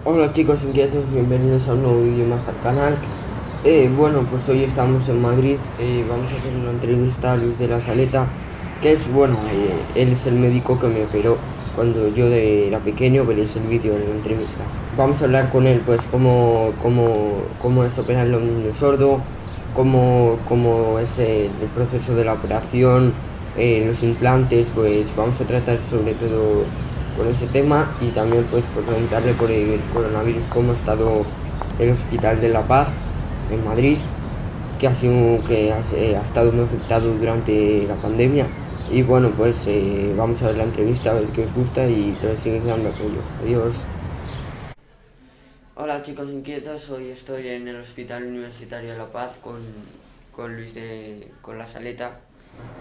Hola chicos inquietos, bienvenidos a un nuevo vídeo más al canal. Bueno, pues hoy estamos en Madrid, vamos a hacer una entrevista a Luis de la Saleta, que es, bueno, él es el médico que me operó cuando yo era pequeño. Veréis el vídeo de la entrevista. Vamos a hablar con él, pues, cómo es operar a un niño sordo, cómo es el proceso de la operación, los implantes. Pues vamos a tratar sobre todo por ese tema, y también pues por preguntarle por el coronavirus, cómo ha estado el Hospital de la Paz en Madrid, que ha estado muy afectado durante la pandemia. Y bueno, pues vamos a ver la entrevista, a ver qué os gusta y que os sigáis dando apoyo. Adiós. Hola chicos inquietos, hoy estoy en el Hospital Universitario de La Paz con con la Saleta.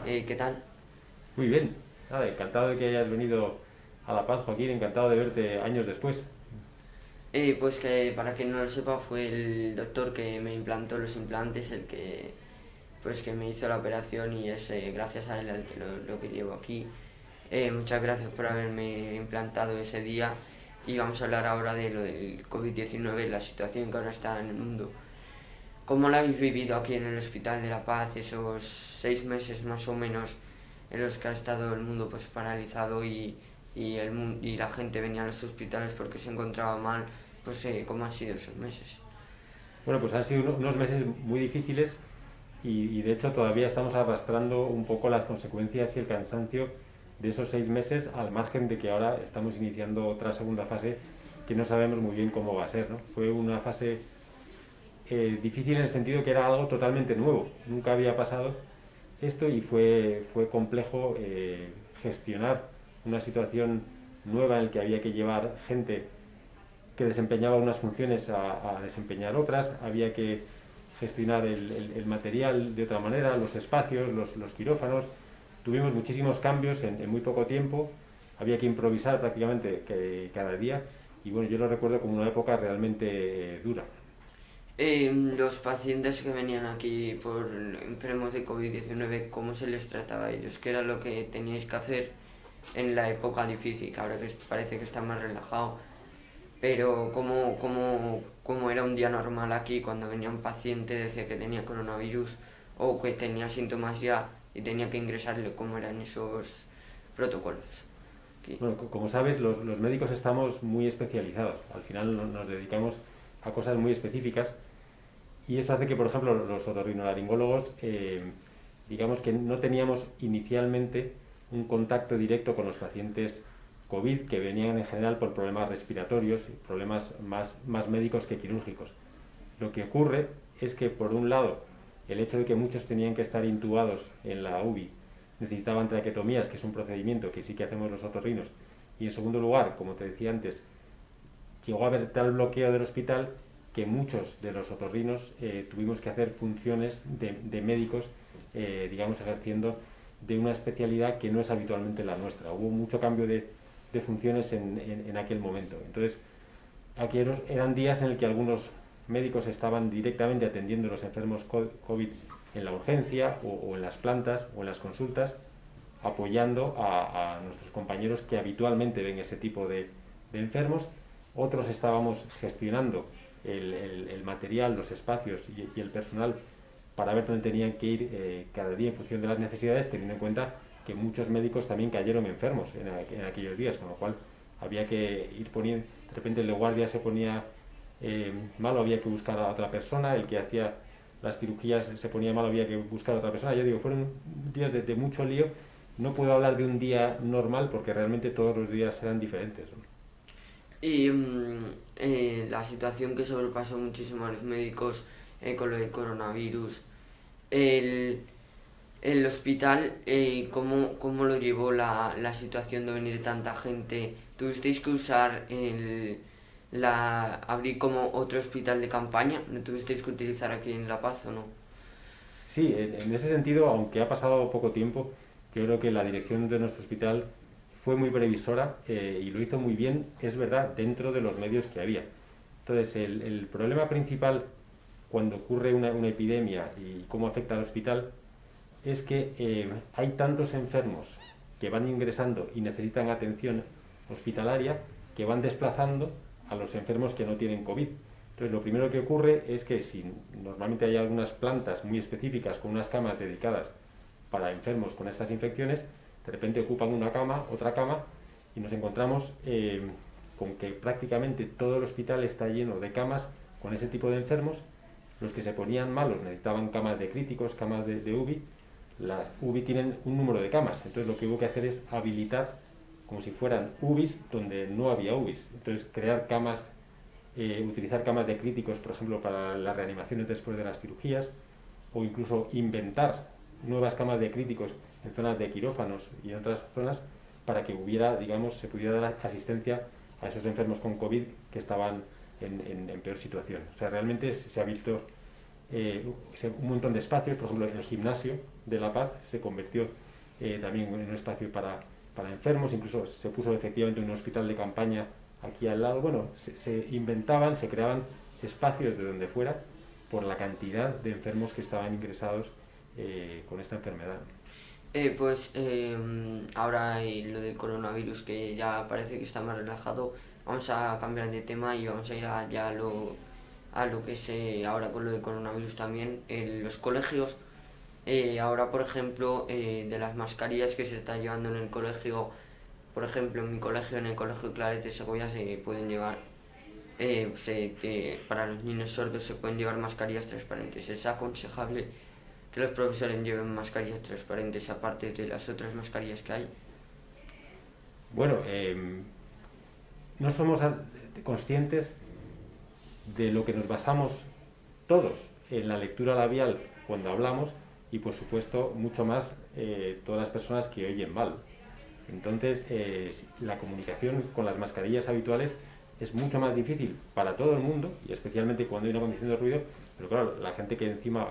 ¿Qué tal? Muy bien, nada, encantado de que hayas venido a La Paz, Joaquín, encantado de verte años después. Pues que para quien no lo sepa, fue el doctor que me implantó los implantes el que me hizo la operación, y es gracias a él al que lo que llevo aquí. Muchas gracias por haberme implantado ese día, y vamos a hablar ahora de lo del COVID-19, la situación que ahora está en el mundo. ¿Cómo lo habéis vivido aquí en el Hospital de la Paz, esos 6 meses más o menos en los que ha estado el mundo pues paralizado, y la gente venía a los hospitales porque se encontraba mal? Pues ¿cómo han sido esos meses? Bueno, pues han sido unos meses muy difíciles y de hecho todavía estamos arrastrando un poco las consecuencias y el cansancio de esos 6 meses, al margen de que ahora estamos iniciando otra segunda fase que no sabemos muy bien cómo va a ser, ¿no? Fue una fase difícil en el sentido que era algo totalmente nuevo, nunca había pasado esto y fue complejo gestionar una situación nueva en la que había que llevar gente que desempeñaba unas funciones a desempeñar otras, había que gestionar el material de otra manera, los espacios, los quirófanos. Tuvimos muchísimos cambios en muy poco tiempo, había que improvisar prácticamente cada día y bueno, yo lo recuerdo como una época realmente dura. Los pacientes que venían aquí por enfermos de COVID-19, ¿cómo se les trataba a ellos? ¿Qué era lo que teníais que hacer en la época difícil? Que ahora que parece que está más relajado, pero ¿cómo era un día normal aquí cuando venía un paciente, decía que tenía coronavirus o que tenía síntomas ya y tenía que ingresarle? ¿Cómo eran esos protocolos aquí? Bueno, como sabes, los médicos estamos muy especializados, al final nos dedicamos a cosas muy específicas y eso hace que, por ejemplo, los otorrinolaringólogos, digamos que no teníamos inicialmente un contacto directo con los pacientes COVID que venían en general por problemas respiratorios, problemas más médicos que quirúrgicos. Lo que ocurre es que, por un lado, el hecho de que muchos tenían que estar intubados en la UBI, necesitaban traquetomías, que es un procedimiento que sí que hacemos los otorrinos, y en segundo lugar, como te decía antes, llegó a haber tal bloqueo del hospital que muchos de los otorrinos tuvimos que hacer funciones de médicos, digamos, ejerciendo de una especialidad que no es habitualmente la nuestra. Hubo mucho cambio de funciones en aquel momento. Entonces, aquellos eran días en el que algunos médicos estaban directamente atendiendo a los enfermos COVID en la urgencia o en las plantas o en las consultas, apoyando a nuestros compañeros que habitualmente ven ese tipo de enfermos. Otros estábamos gestionando el material, los espacios y el personal para ver dónde tenían que ir cada día en función de las necesidades, teniendo en cuenta que muchos médicos también cayeron enfermos en aquellos días, con lo cual había que ir poniendo, de repente el de guardia se ponía malo, había que buscar a otra persona, el que hacía las cirugías se ponía malo, había que buscar a otra persona. Yo digo, fueron días de mucho lío. No puedo hablar de un día normal porque realmente todos los días eran diferentes, ¿no? Y la situación que sobrepasó muchísimo a los médicos con lo del coronavirus, el, el hospital, ¿cómo lo llevó la situación de venir tanta gente? ¿Tuvisteis que usar abrir como otro hospital de campaña? ¿No tuvisteis que utilizar aquí en La Paz o no? Sí, en ese sentido, aunque ha pasado poco tiempo, yo creo que la dirección de nuestro hospital fue muy previsora y lo hizo muy bien, es verdad, dentro de los medios que había. Entonces, el problema principal cuando ocurre una epidemia y cómo afecta al hospital es que hay tantos enfermos que van ingresando y necesitan atención hospitalaria que van desplazando a los enfermos que no tienen COVID. Entonces, lo primero que ocurre es que si normalmente hay algunas plantas muy específicas con unas camas dedicadas para enfermos con estas infecciones, de repente ocupan una cama, otra cama, y nos encontramos con que prácticamente todo el hospital está lleno de camas con ese tipo de enfermos. Los que se ponían malos necesitaban camas de críticos, camas de UBI. Las UBI tienen un número de camas, entonces lo que hubo que hacer es habilitar como si fueran UBIs donde no había UBIs. Entonces crear camas, utilizar camas de críticos, por ejemplo, para las reanimaciones después de las cirugías, o incluso inventar nuevas camas de críticos en zonas de quirófanos y en otras zonas para que hubiera, digamos, se pudiera dar asistencia a esos enfermos con COVID que estaban en peor situación. O sea, realmente se ha visto un montón de espacios. Por ejemplo, el gimnasio de La Paz se convirtió también en un espacio para enfermos, incluso se puso efectivamente un hospital de campaña aquí al lado. Bueno, se inventaban, se creaban espacios de donde fuera por la cantidad de enfermos que estaban ingresados con esta enfermedad. Ahora lo del coronavirus, que ya parece que está más relajado, vamos a cambiar de tema y vamos a ir a lo que es ahora con lo del coronavirus también en los colegios. Ahora, por ejemplo, de las mascarillas que se están llevando en el colegio, por ejemplo, en mi colegio, en el colegio Claret de Segovia, se pueden llevar, para los niños sordos se pueden llevar mascarillas transparentes. Es aconsejable que los profesores lleven mascarillas transparentes aparte de las otras mascarillas que hay. Bueno, no somos conscientes de lo que nos basamos todos en la lectura labial cuando hablamos, y por supuesto mucho más todas las personas que oyen mal. Entonces la comunicación con las mascarillas habituales es mucho más difícil para todo el mundo, y especialmente cuando hay una condición de ruido, pero claro, la gente que encima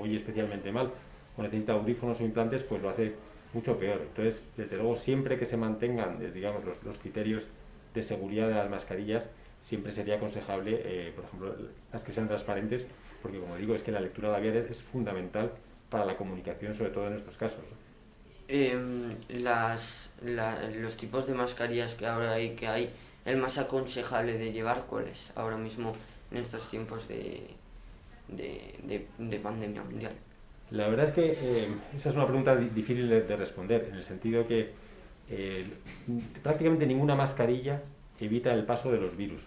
oye especialmente mal o necesita audífonos o implantes, pues lo hace mucho peor. Entonces, desde luego, siempre que se mantengan, digamos, los criterios de seguridad de las mascarillas, siempre sería aconsejable, por ejemplo, las que sean transparentes, porque como digo, es que la lectura labial es fundamental para la comunicación, sobre todo en estos casos. Los tipos de mascarillas que ahora hay, el más aconsejable de llevar, ¿cuál es ahora mismo en estos tiempos de pandemia mundial? La verdad es que esa es una pregunta difícil de responder, en el sentido que prácticamente ninguna mascarilla evita el paso de los virus.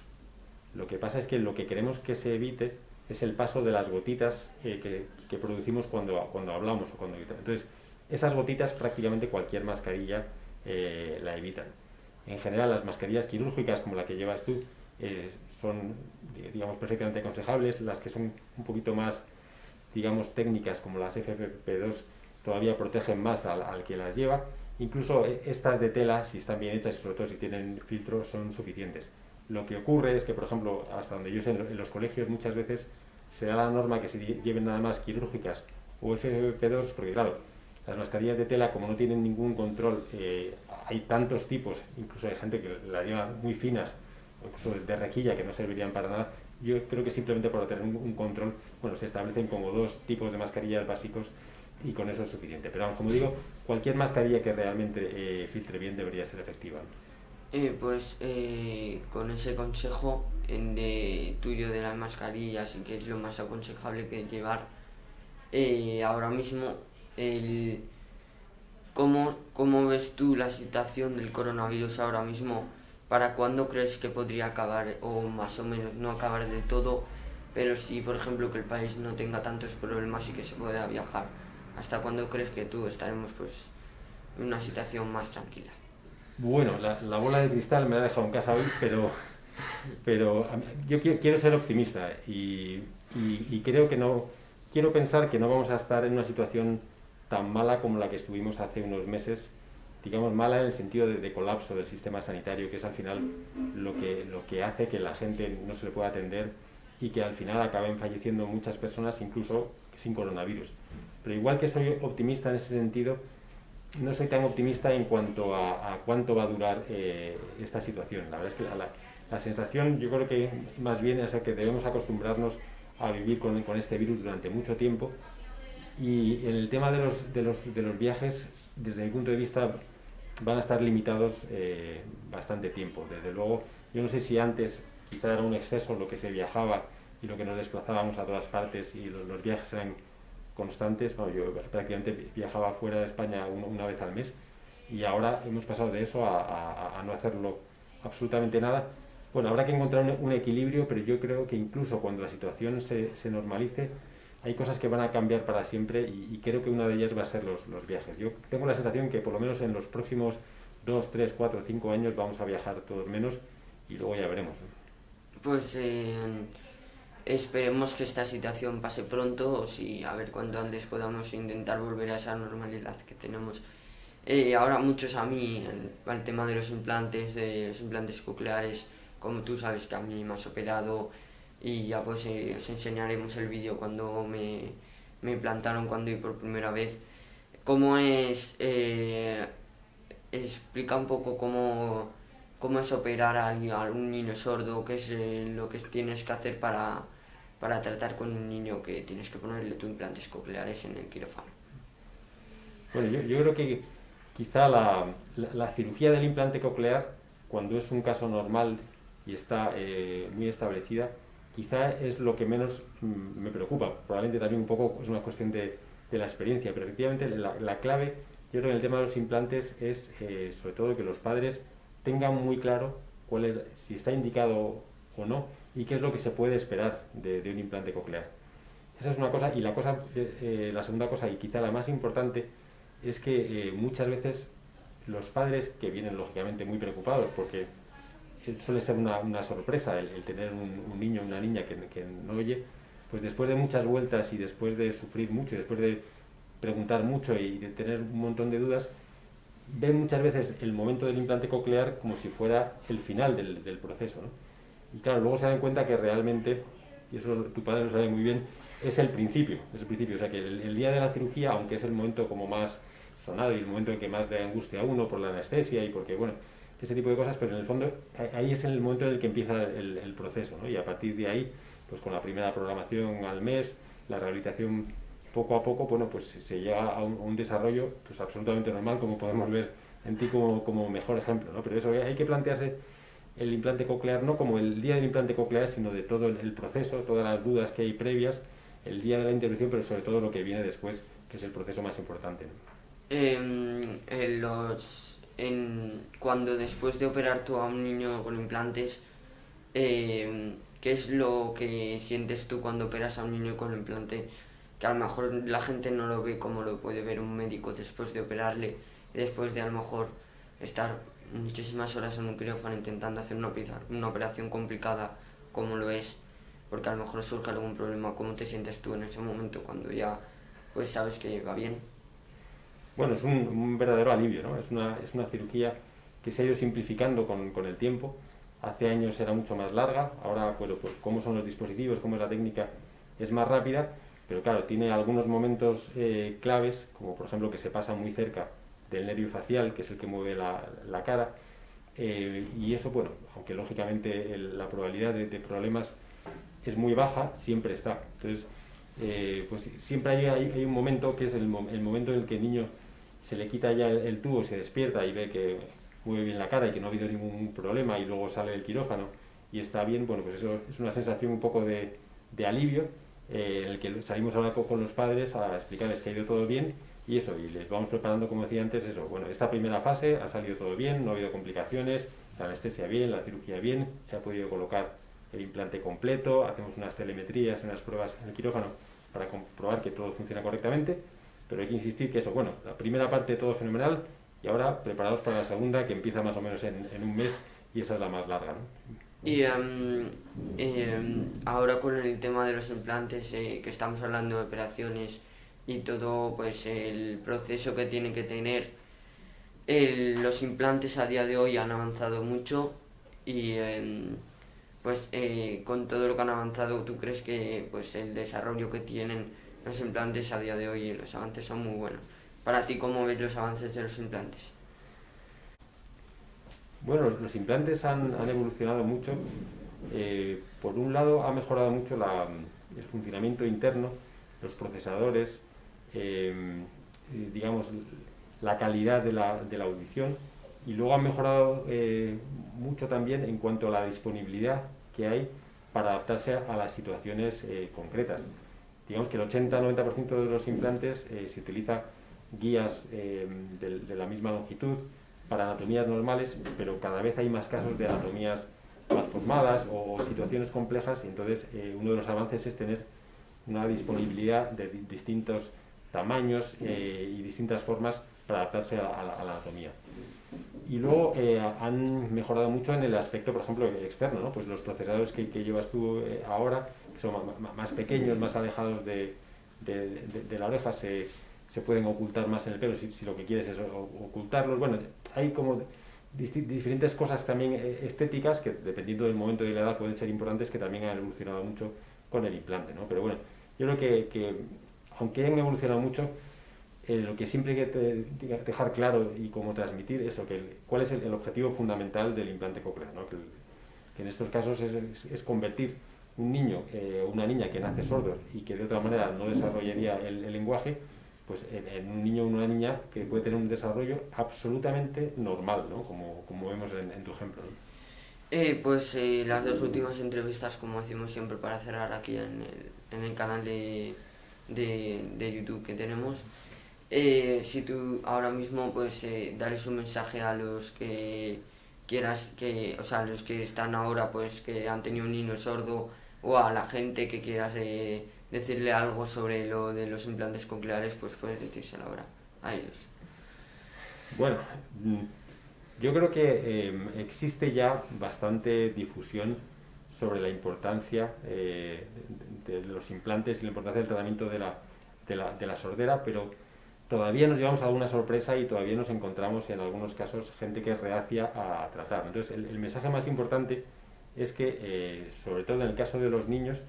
Lo que pasa es que lo que queremos que se evite es el paso de las gotitas que producimos cuando hablamos o cuando gritamos. Entonces, esas gotitas prácticamente cualquier mascarilla la evitan. En general, las mascarillas quirúrgicas, como la que llevas tú, son, digamos, perfectamente aconsejables. Las que son un poquito más, digamos, técnicas, como las FFP2, todavía protegen más al que las lleva. Incluso estas de tela, si están bien hechas y sobre todo si tienen filtro, son suficientes. Lo que ocurre es que, por ejemplo, hasta donde yo sé, en los colegios muchas veces se da la norma que se lleven nada más quirúrgicas o FFP2, porque claro, las mascarillas de tela, como no tienen ningún control, hay tantos tipos, incluso hay gente que las lleva muy finas, incluso de rejilla, que no servirían para nada. Yo creo que simplemente por tener un control, bueno, se establecen como 2 tipos de mascarillas básicos y con eso es suficiente. Pero vamos, como digo, cualquier mascarilla que realmente filtre bien debería ser efectiva. Con ese consejo tuyo de las mascarillas y que es lo más aconsejable que llevar ahora mismo, ¿cómo ves tú la situación del coronavirus ahora mismo? ¿Para cuándo crees que podría acabar, o más o menos no acabar del todo, pero sí, por ejemplo, que el país no tenga tantos problemas y que se pueda viajar? ¿Hasta cuándo crees que tú estaremos pues en una situación más tranquila? Bueno, la bola de cristal me la ha dejado en casa hoy, pero yo quiero ser optimista y creo que no, quiero pensar que no vamos a estar en una situación tan mala como la que estuvimos hace unos meses, digamos mala en el sentido de colapso del sistema sanitario, que es al final lo que hace que la gente no se le pueda atender y que al final acaben falleciendo muchas personas, incluso sin coronavirus. Pero igual que soy optimista en ese sentido, no soy tan optimista en cuanto a cuánto va a durar esta situación. La verdad es que la sensación, yo creo que más bien es que debemos acostumbrarnos a vivir con este virus durante mucho tiempo. Y en el tema de los viajes, desde mi punto de vista, van a estar limitados bastante tiempo. Desde luego, yo no sé si antes quizá era un exceso lo que se viajaba y lo que nos desplazábamos a todas partes y los viajes eran constantes. Bueno, yo prácticamente viajaba fuera de España una vez al mes y ahora hemos pasado de eso a no hacerlo absolutamente nada. Bueno, habrá que encontrar un equilibrio, pero yo creo que incluso cuando la situación se normalice, hay cosas que van a cambiar para siempre y creo que una de ellas va a ser los viajes. Yo tengo la sensación que por lo menos en los próximos 2, 3, 4, 5 años vamos a viajar todos menos y luego ya veremos, ¿no? Pues esperemos que esta situación pase pronto, o si a ver cuánto antes podamos intentar volver a esa normalidad que tenemos. Ahora muchos a mí, el tema de los implantes cocleares, como tú sabes que a mí me has operado y ya pues os enseñaremos el vídeo cuando me implantaron cuando vi por primera vez. ¿Cómo es? Explica un poco cómo es operar a un niño sordo, qué es lo que tienes que hacer para tratar con un niño que tienes que ponerle tus implantes cocleares en el quirófano. Bueno, yo creo que quizá la cirugía del implante coclear, cuando es un caso normal y está muy establecida, quizá es lo que menos me preocupa. Probablemente también un poco es una cuestión de la experiencia, pero efectivamente la clave, yo creo que en el tema de los implantes es sobre todo que los padres tengan muy claro cuál es, si está indicado o no y qué es lo que se puede esperar de un implante coclear. Esa es una cosa, y la segunda cosa, y quizá la más importante, es que muchas veces los padres, que vienen lógicamente muy preocupados, porque suele ser una sorpresa el tener un niño o una niña que no oye, pues después de muchas vueltas y después de sufrir mucho y después de preguntar mucho y de tener un montón de dudas, ven muchas veces el momento del implante coclear como si fuera el final del proceso, ¿no? Y claro, luego se dan cuenta que realmente, y eso tu padre lo sabe muy bien, es el principio. O sea que el día de la cirugía, aunque es el momento como más sonado y el momento en que más le angustia a uno por la anestesia y porque, bueno, ese tipo de cosas, pero en el fondo ahí es el momento en el que empieza el proceso, ¿no? Y a partir de ahí, pues con la primera programación al mes, la rehabilitación poco a poco, bueno, pues se llega a un desarrollo pues absolutamente normal, como podemos ver en ti como mejor ejemplo, ¿no? Pero eso hay que plantearse el implante coclear no como el día del implante coclear, sino de todo el proceso, todas las dudas que hay previas, el día de la intervención, pero sobre todo lo que viene después, que es el proceso más importante, ¿no? Cuando después de operar tú a un niño con implantes, ¿qué es lo que sientes tú cuando operas a un niño con implante? Que a lo mejor la gente no lo ve como lo puede ver un médico después de operarle, y después de a lo mejor estar muchísimas horas en un quirófano intentando hacer una operación complicada como lo es, porque a lo mejor surge algún problema. ¿Cómo te sientes tú en ese momento cuando ya pues sabes que va bien? Bueno, es un verdadero alivio, ¿no? Es una cirugía que se ha ido simplificando con el tiempo. Hace años era mucho más larga, ahora, bueno, pues cómo son los dispositivos, cómo es la técnica, es más rápida, pero claro, tiene algunos momentos claves, como por ejemplo que se pasa muy cerca del nervio facial, que es el que mueve la cara, y eso, bueno, aunque lógicamente la probabilidad de problemas es muy baja, siempre está. Entonces, pues siempre hay un momento que es el momento en el que el niño se le quita ya el tubo, se despierta y ve que mueve bien la cara y que no ha habido ningún problema y luego sale del quirófano y está bien. Bueno, pues eso es una sensación un poco de alivio, en el que salimos ahora con los padres a explicarles que ha ido todo bien y eso, y les vamos preparando, como decía antes, eso. Bueno, esta primera fase ha salido todo bien, no ha habido complicaciones, la anestesia bien, la cirugía bien, se ha podido colocar el implante completo, hacemos unas telemetrías, unas pruebas en el quirófano para comprobar que todo funciona correctamente, pero hay que insistir que eso, bueno, la primera parte todo fenomenal y ahora preparados para la segunda, que empieza más o menos en un mes y esa es la más larga, ¿no? Y ahora con el tema de los implantes, que estamos hablando de operaciones y todo, pues el proceso que tienen que tener, los implantes a día de hoy han avanzado mucho y pues con todo lo que han avanzado, ¿tú crees que pues el desarrollo que tienen los implantes a día de hoy, los avances son muy buenos? Para ti, ¿cómo ves los avances de los implantes? Bueno, los implantes han evolucionado mucho. Por un lado, ha mejorado mucho el funcionamiento interno, los procesadores, eh, digamos, la calidad de la audición, y luego ha mejorado mucho también en cuanto a la disponibilidad que hay para adaptarse a las situaciones concretas. Digamos que el 80-90% de los implantes se utiliza guías de la misma longitud para anatomías normales, pero cada vez hay más casos de anatomías malformadas o situaciones complejas, y entonces uno de los avances es tener una disponibilidad de distintos tamaños y distintas formas para adaptarse a la anatomía. Y luego han mejorado mucho en el aspecto, por ejemplo, externo, ¿no? Pues los procesadores que llevas tú ahora, que son más pequeños, más alejados de la oreja, se pueden ocultar más en el pelo si lo que quieres es ocultarlos. Bueno, hay como diferentes cosas también estéticas que, dependiendo del momento y de la edad, pueden ser importantes, que también han evolucionado mucho con el implante, ¿no? Pero bueno, yo creo que aunque han evolucionado mucho, lo que siempre hay que dejar claro y cómo transmitir eso, cuál es el objetivo fundamental del implante coclear, ¿no? Que en estos casos es convertir un niño o una niña que nace sordo y que de otra manera no desarrollaría el lenguaje, pues en un niño o una niña que puede tener un desarrollo absolutamente normal, ¿no? Como vemos en tu ejemplo, ¿no? Pues las dos últimas entrevistas, como decimos siempre para cerrar aquí en el canal de YouTube que tenemos, si tú ahora mismo pues darles un mensaje a los que quieras, o sea, a los que están ahora pues que han tenido un niño sordo, o a la gente que quieras decirle algo sobre lo de los implantes cocleares, pues puedes decírselo ahora a ellos. Bueno, yo creo que existe ya bastante difusión sobre la importancia de los implantes y la importancia del tratamiento de la sordera, pero todavía nos llevamos a alguna sorpresa y todavía nos encontramos en algunos casos gente que es reacia a tratar. Entonces, el mensaje más importante es que, sobre todo en el caso de los niños,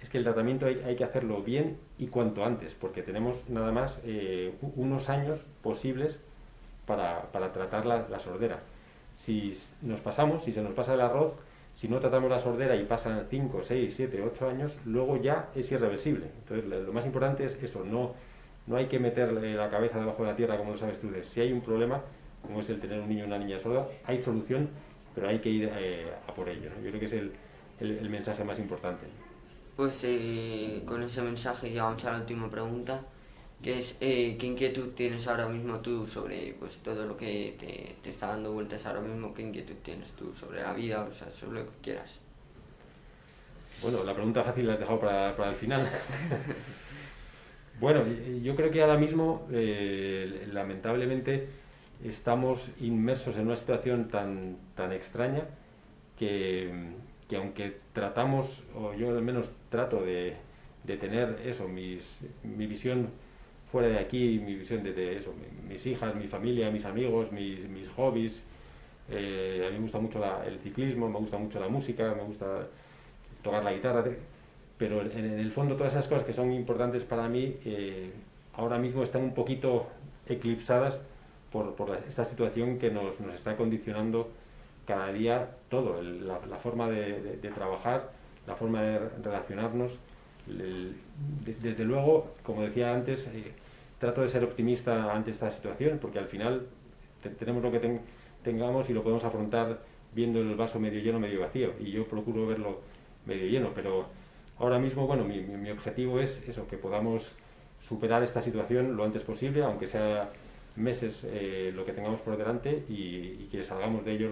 es que el tratamiento hay que hacerlo bien y cuanto antes, porque tenemos nada más unos años posibles para tratar la sordera. Si nos pasamos, si se nos pasa el arroz, si no tratamos la sordera y pasan 5, 6, 7, 8 años, luego ya es irreversible. Entonces, lo más importante es eso, no hay que meter la cabeza debajo de la tierra, como lo sabes tú. Si hay un problema, como es el tener un niño o una niña sorda, hay solución, pero hay que ir a por ello, ¿no? Yo creo que es el mensaje más importante. Pues con ese mensaje llegamos a la última pregunta, que es ¿qué inquietud tienes ahora mismo tú sobre pues todo lo que te está dando vueltas ahora mismo? ¿Qué inquietud tienes tú sobre la vida, o sea, sobre lo que quieras? Bueno, la pregunta fácil la has dejado para el final. Bueno, yo creo que ahora mismo, lamentablemente, estamos inmersos en una situación tan extraña que aunque tratamos, o yo al menos trato de tener eso, mi visión fuera de aquí, mi visión de eso, mis hijas, mi familia, mis amigos, mis hobbies. A mí me gusta mucho el ciclismo, me gusta mucho la música, me gusta tocar la guitarra, pero en el fondo todas esas cosas que son importantes para mí ahora mismo están un poquito eclipsadas por esta situación que nos está condicionando cada día todo, la forma de trabajar, la forma de relacionarnos. Desde luego, como decía antes, trato de ser optimista ante esta situación, porque al final tenemos lo que tengamos y lo podemos afrontar viendo el vaso medio lleno, medio vacío, y yo procuro verlo medio lleno, pero ahora mismo, bueno, mi objetivo es eso, que podamos superar esta situación lo antes posible, aunque sea meses lo que tengamos por delante, y que salgamos de ello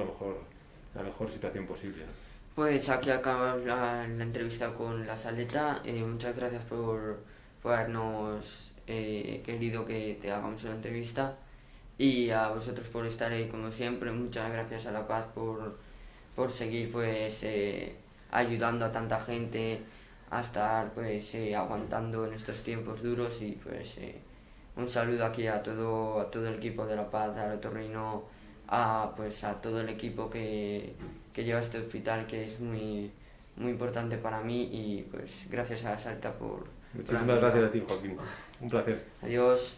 la mejor situación posible, ¿no? Pues aquí acaba la entrevista con la Saleta. Muchas gracias por habernos querido que te hagamos una entrevista, y a vosotros por estar ahí como siempre. Muchas gracias a La Paz por seguir pues ayudando a tanta gente a estar pues aguantando en estos tiempos duros, y pues un saludo aquí a todo el equipo de La Paz, al Otorrino, pues a todo el equipo que lleva este hospital, que es muy importante para mí, y pues gracias a la Salta por Muchísimas gracias a ti, Joaquín. Un placer. Adiós.